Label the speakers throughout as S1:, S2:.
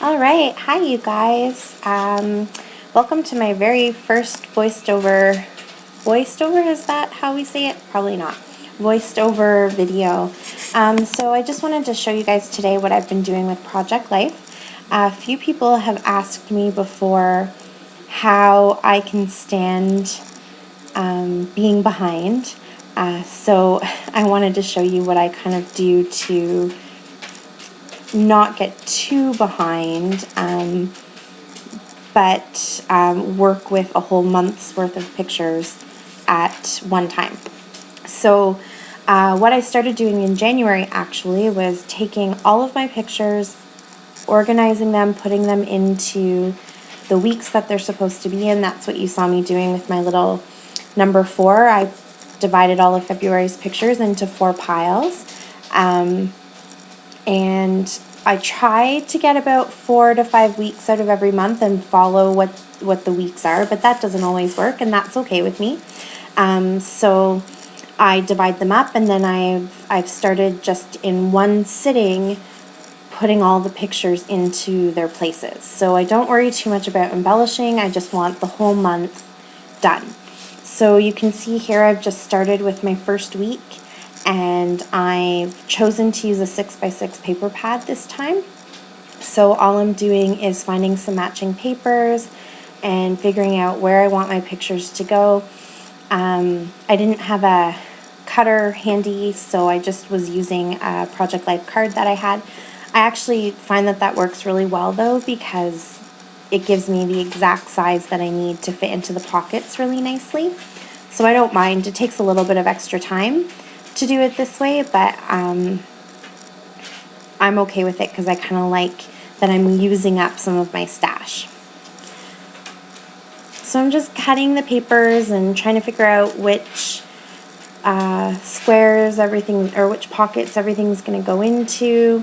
S1: All right, hi you guys. Welcome to my very first voiced over, is that how we say it? Probably not. Voiced over video. So I just wanted to show you guys today what I've been doing with Project Life. A few people have asked me before how I can stand being behind. So I wanted to show you what I kind of do to not get too behind, but work with a whole month's worth of pictures at one time. So what I started doing in January actually was taking all of my pictures, organizing them, putting them into the weeks that they're supposed to be in. That's what you saw me doing with my little number 4. I divided all of February's pictures into 4 piles. And I try to get about 4 to 5 weeks out of every month and follow what the weeks are, but that doesn't always work, and that's okay with me. So I divide them up, and then I've started just in one sitting putting all the pictures into their places. So I don't worry too much about embellishing. I just want the whole month done. So you can see here I've just started with my first week, and I've chosen to use a 6x6 paper pad this time. So all I'm doing is finding some matching papers and figuring out where I want my pictures to go. I didn't have a cutter handy, so I just was using a Project Life card that I had. I actually find that works really well though, because it gives me the exact size that I need to fit into the pockets really nicely. So I don't mind. It takes a little bit of extra time to do it this way, but I'm okay with it because I kind of like that I'm using up some of my stash. So I'm just cutting the papers and trying to figure out which squares everything, or which pockets everything's going to go into.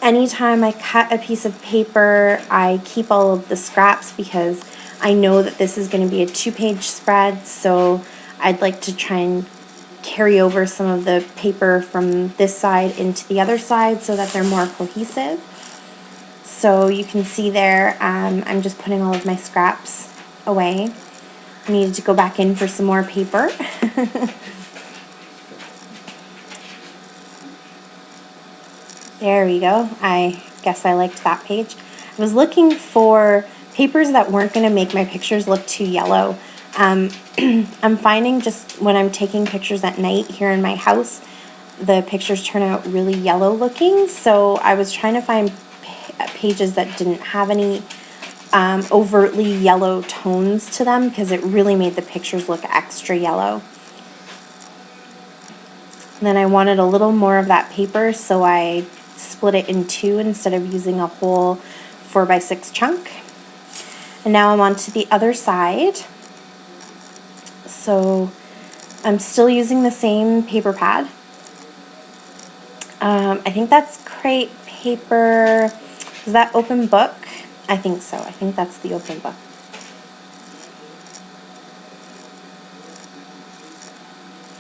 S1: Anytime I cut a piece of paper, I keep all of the scraps because I know that this is going to be a 2-page spread, so I'd like to try and carry over some of the paper from this side into the other side so that they're more cohesive. So you can see there, I'm just putting all of my scraps away. I needed to go back in for some more paper. There we go. I guess I liked that page. I was looking for papers that weren't going to make my pictures look too yellow. I'm finding just when I'm taking pictures at night here in my house, the pictures turn out really yellow looking. So I was trying to find pages that didn't have any overtly yellow tones to them, because it really made the pictures look extra yellow. And then I wanted a little more of that paper, so I split it in 2 instead of using a whole 4x6 chunk. And now I'm on to the other side. So I'm still using the same paper pad. I think that's crepe paper. Is that open book? I think so. I think that's the open book.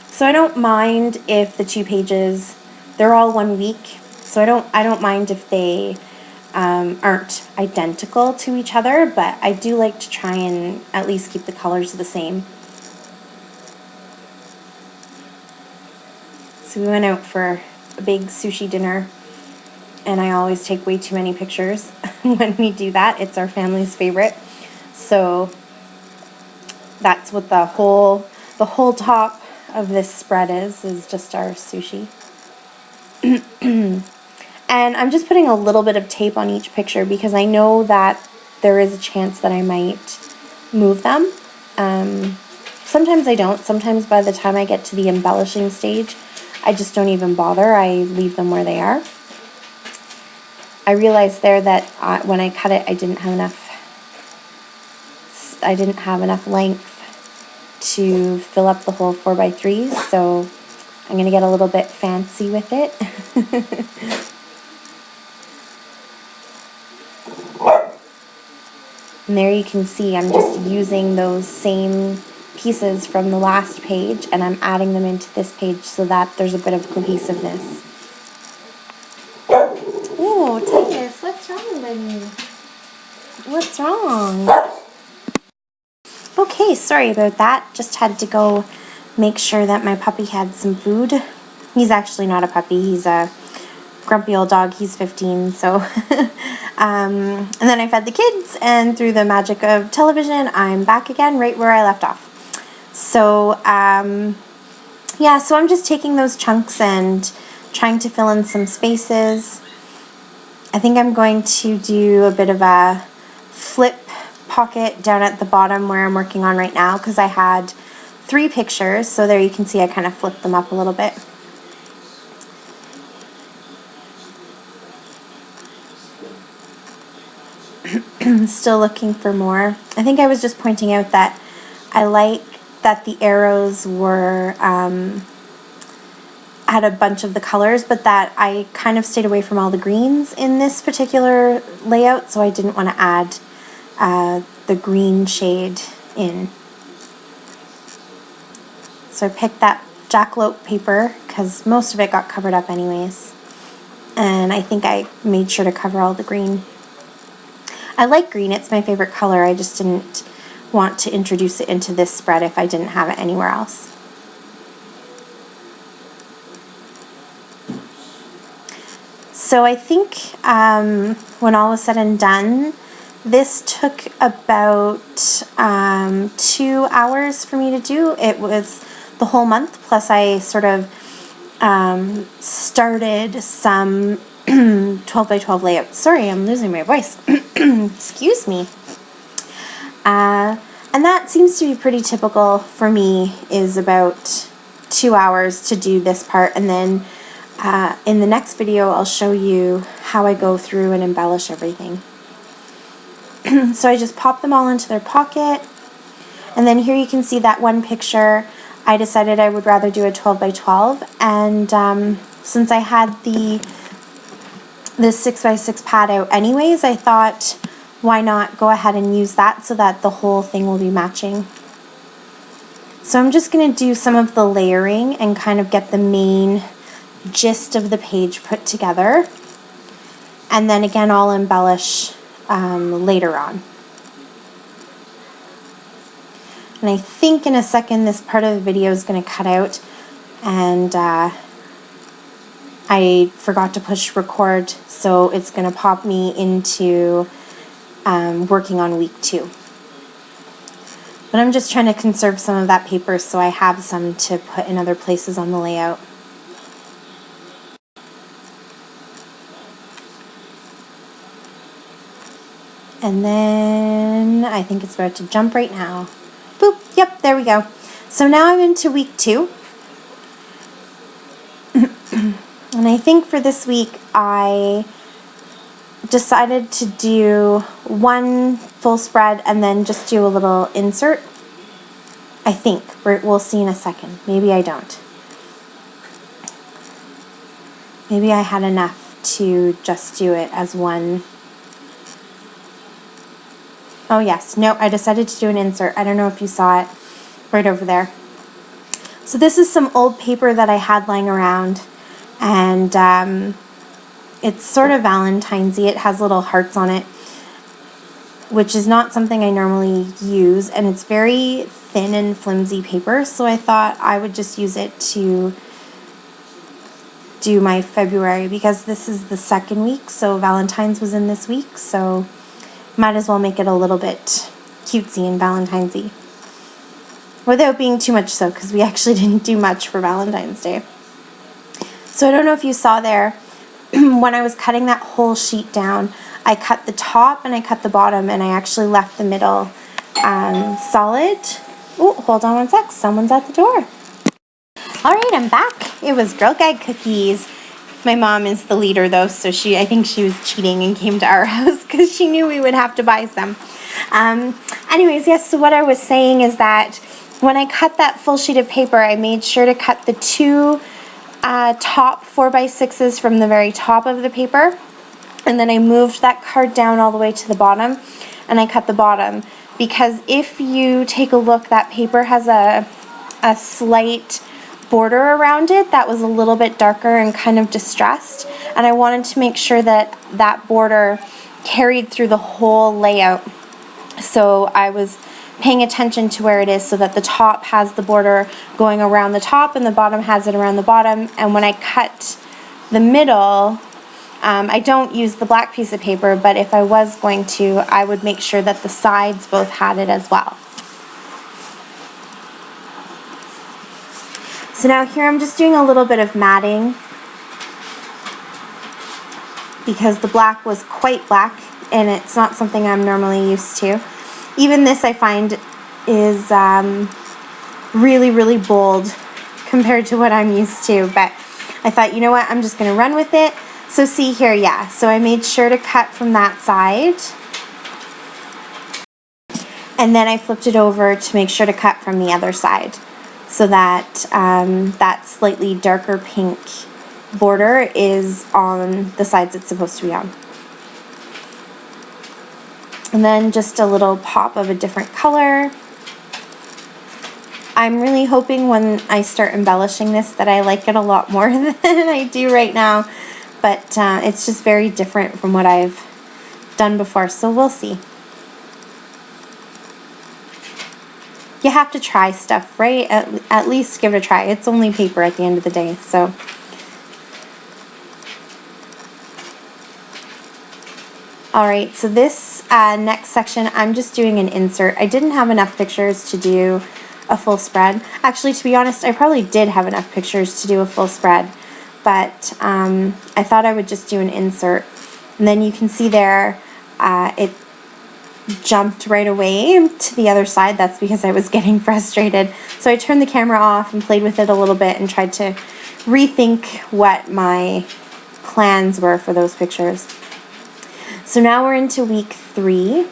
S1: So I don't mind if the 2 pages, they're all 1 week. So I don't mind if they aren't identical to each other, but I do like to try and at least keep the colors the same. So we went out for a big sushi dinner, and I always take way too many pictures when we do that. It's our family's favorite. So that's what the whole top of this spread is just our sushi. And I'm just putting a little bit of tape on each picture because I know that there is a chance that I might move them. Sometimes I don't. Sometimes by the time I get to the embellishing stage, I just don't even bother. I leave them where they are. I realized there that when I cut it, I didn't have enough length to fill up the whole 4x3s, so I'm going to get a little bit fancy with it. And there you can see I'm just using those same pieces from the last page, and I'm adding them into this page so that there's a bit of cohesiveness. What's wrong? Okay, sorry about that. Just had to go make sure that my puppy had some food. He's actually not a puppy. He's a grumpy old dog. He's 15, so... and then I fed the kids, and through the magic of television, I'm back again right where I left off. So, yeah, so I'm just taking those chunks and trying to fill in some spaces. I think I'm going to do a bit of a flip pocket down at the bottom where I'm working on right now, because I had 3 pictures, so there you can see I kind of flipped them up a little bit. Still looking for more. I think I was just pointing out that I like that the arrows were had a bunch of the colors, but that I kind of stayed away from all the greens in this particular layout, so I didn't want to add the green shade in. So I picked that jackalope paper because most of it got covered up anyways, and I think I made sure to cover all the green. I like green, it's my favorite color. I just didn't want to introduce it into this spread if I didn't have it anywhere else. So I think when all was said and done, this took about 2 hours for me to do. It was the whole month, plus I sort of started some 12 by 12 layouts. Sorry, I'm losing my voice. Excuse me. And that seems to be pretty typical for me, is about 2 hours to do this part, and then in the next video I'll show you how I go through and embellish everything. So I just pop them all into their pocket, and then here you can see that one picture. I decided I would rather do a 12 by 12, and since I had the 6 by 6 pad out anyways, I thought, why not go ahead and use that so that the whole thing will be matching. So I'm just going to do some of the layering and kind of get the main gist of the page put together, and then again I'll embellish later on. And I think in a second this part of the video is going to cut out, and I forgot to push record, so it's going to pop me into working on week 2. But I'm just trying to conserve some of that paper so I have some to put in other places on the layout. And then I think it's about to jump right now. Boop, yep, there we go. So now I'm into week 2. And I think for this week I decided to do one full spread and then just do a little insert. I think. We'll see in a second. Maybe I don't. Maybe I had enough to just do it as one. Oh yes, no, I decided to do an insert. I don't know if you saw it right over there. So this is some old paper that I had lying around, and it's sort of Valentine's-y. It has little hearts on it, which is not something I normally use, and it's very thin and flimsy paper, so I thought I would just use it to do my February, because this is the 2nd week, so Valentine's was in this week, so might as well make it a little bit cutesy and Valentine's-y. Without being too much so, because we actually didn't do much for Valentine's Day. So I don't know if you saw there, when I was cutting that whole sheet down, I cut the top and I cut the bottom, and I actually left the middle solid. Oh, hold on one sec, someone's at the door. Alright, I'm back. It was Girl Guide cookies. My mom is the leader though, so I think she was cheating and came to our house because she knew we would have to buy some. Anyways, yes, so what I was saying is that when I cut that full sheet of paper, I made sure to cut the 2 top 4x6s from the very top of the paper, and then I moved that card down all the way to the bottom, and I cut the bottom, because if you take a look, that paper has a slight border around it that was a little bit darker and kind of distressed, and I wanted to make sure that that border carried through the whole layout. So I was paying attention to where it is so that the top has the border going around the top and the bottom has it around the bottom. And when I cut the middle, I don't use the black piece of paper, but if I was going to, I would make sure that the sides both had it as well. So now here I'm just doing a little bit of matting because the black was quite black and it's not something I'm normally used to. Even this I find is really, really bold compared to what I'm used to, but I thought, you know what, I'm just going to run with it. So see here, yeah, so I made sure to cut from that side, and then I flipped it over to make sure to cut from the other side, so that that slightly darker pink border is on the sides it's supposed to be on. And then just a little pop of a different color. I'm really hoping when I start embellishing this that I like it a lot more than I do right now, but it's just very different from what I've done before, so we'll see. You have to try stuff, right? At least give it a try. It's only paper at the end of the day, so. Alright, so this next section, I'm just doing an insert. I didn't have enough pictures to do a full spread. Actually, to be honest, I probably did have enough pictures to do a full spread, but I thought I would just do an insert. And then you can see there, it jumped right away to the other side. That's because I was getting frustrated. So I turned the camera off and played with it a little bit and tried to rethink what my plans were for those pictures. So now we're into week 3.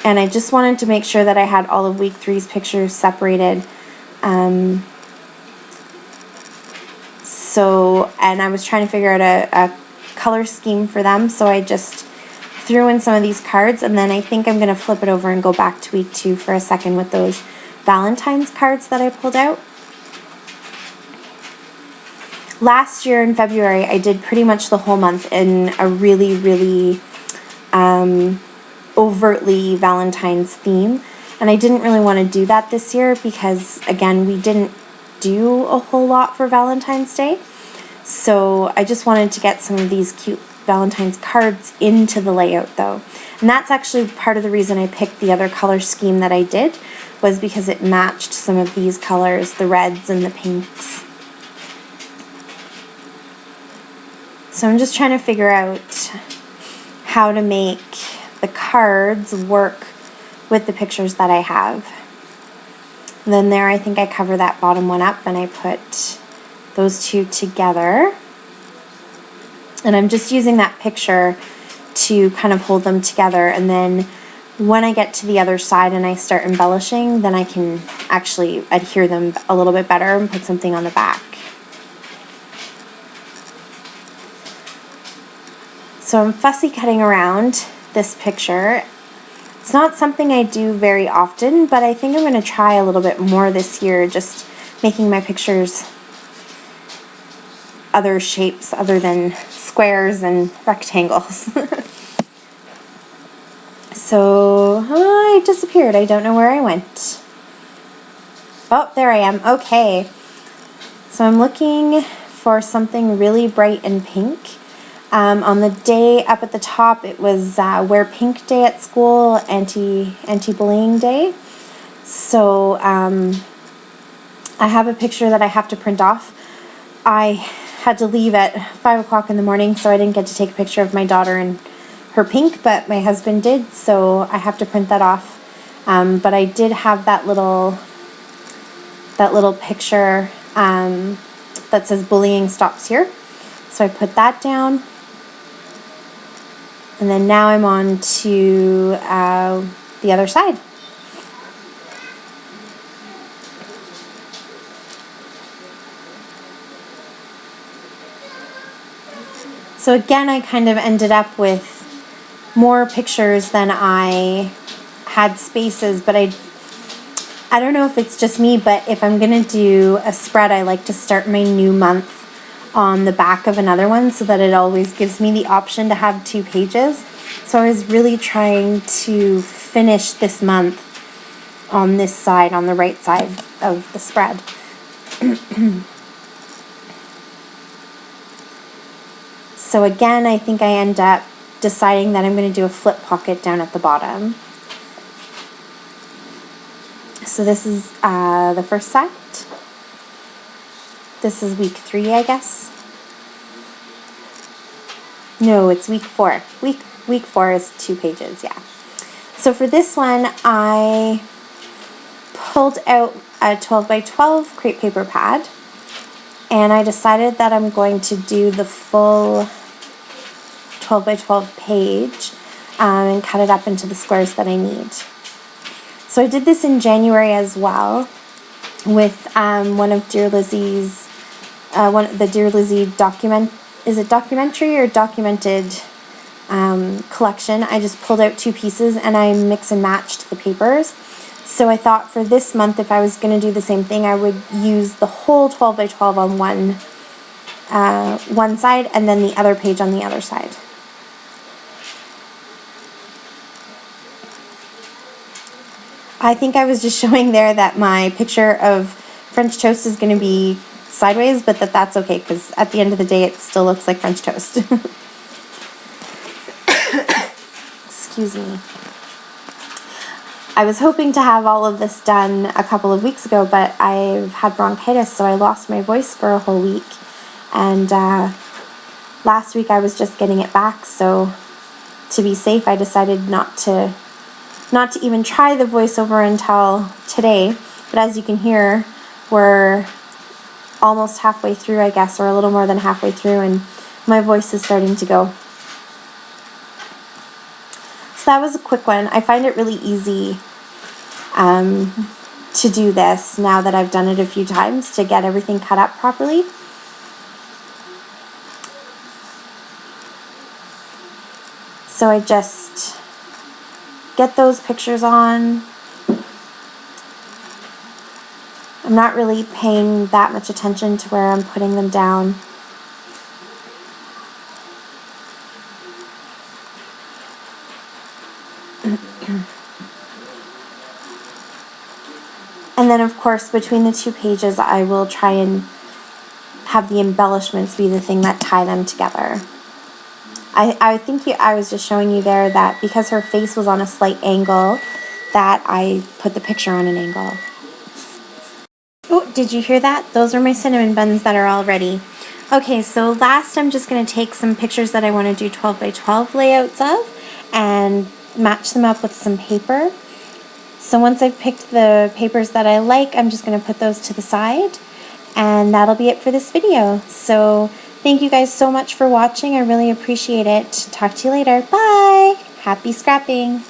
S1: And I just wanted to make sure that I had all of week 3's pictures separated. And I was trying to figure out a color scheme for them, so I just threw in some of these cards, and then I think I'm going to flip it over and go back to week 2 for a second with those Valentine's cards that I pulled out. Last year in February, I did pretty much the whole month in a really, really overtly Valentine's theme, and I didn't really want to do that this year because, again, we didn't do a whole lot for Valentine's Day. So I just wanted to get some of these cute Valentine's cards into the layout though. And that's actually part of the reason I picked the other color scheme that I did, was because it matched some of these colors, the reds and the pinks. So I'm just trying to figure out how to make the cards work with the pictures that I have. And then there, I think I cover that bottom one up and I put those two together. And I'm just using that picture to kind of hold them together, and then when I get to the other side and I start embellishing, then I can actually adhere them a little bit better and put something on the back. So I'm fussy cutting around this picture. It's not something I do very often, but I think I'm going to try a little bit more this year, just making my pictures other shapes other than squares and rectangles. So I disappeared. I don't know where I went. Oh, there I am. Okay. So I'm looking for something really bright and pink. On the day up at the top, it was Wear Pink Day at school, anti-bullying day. So I have a picture that I have to print off. I had to leave at 5 o'clock in the morning, so I didn't get to take a picture of my daughter in her pink, but my husband did, so I have to print that off. But I did have that little picture that says bullying stops here. So I put that down. And then now I'm on to the other side. So again, I kind of ended up with more pictures than I had spaces, but I don't know if it's just me, but if I'm going to do a spread, I like to start my new month on the back of another one so that it always gives me the option to have 2 pages. So I was really trying to finish this month on this side, on the right side of the spread. So again, I think I end up deciding that I'm going to do a flip pocket down at the bottom. So this is the first side. This is week 3, I guess. No, it's week 4. Week 4 is 2 pages, yeah. So for this one, I pulled out a 12 by 12 crepe paper pad, and I decided that I'm going to do the full 12 by 12 page and cut it up into the squares that I need. So I did this in January as well with one of Dear Lizzie's, the Dear Lizzie documentary or documented collection. I just pulled out 2 pieces and I mix and matched the papers. So I thought for this month, if I was going to do the same thing, I would use the whole 12 by 12 on one side and then the other page on the other side. I think I was just showing there that my picture of French toast is going to be sideways, but that's okay because at the end of the day it still looks like French toast. Excuse me. I was hoping to have all of this done a couple of weeks ago, but I've had bronchitis, so I lost my voice for a whole week. And last week I was just getting it back, so to be safe I decided not to even try the voiceover until today. But as you can hear, we're almost halfway through, I guess, or a little more than halfway through, and my voice is starting to go. So that was a quick one. I find it really easy to do this now that I've done it a few times to get everything cut up properly. So I just get those pictures on. I'm not really paying that much attention to where I'm putting them down. And then of course between the 2 pages I will try and have the embellishments be the thing that tie them together. I think I was just showing you there that because her face was on a slight angle, that I put the picture on an angle. Oh, did you hear that? Those are my cinnamon buns that are all ready. Okay, so last I'm just going to take some pictures that I want to do 12 by 12 layouts of and match them up with some paper. So once I've picked the papers that I like, I'm just going to put those to the side, and that'll be it for this video. So thank you guys so much for watching. I really appreciate it. Talk to you later. Bye! Happy scrapping!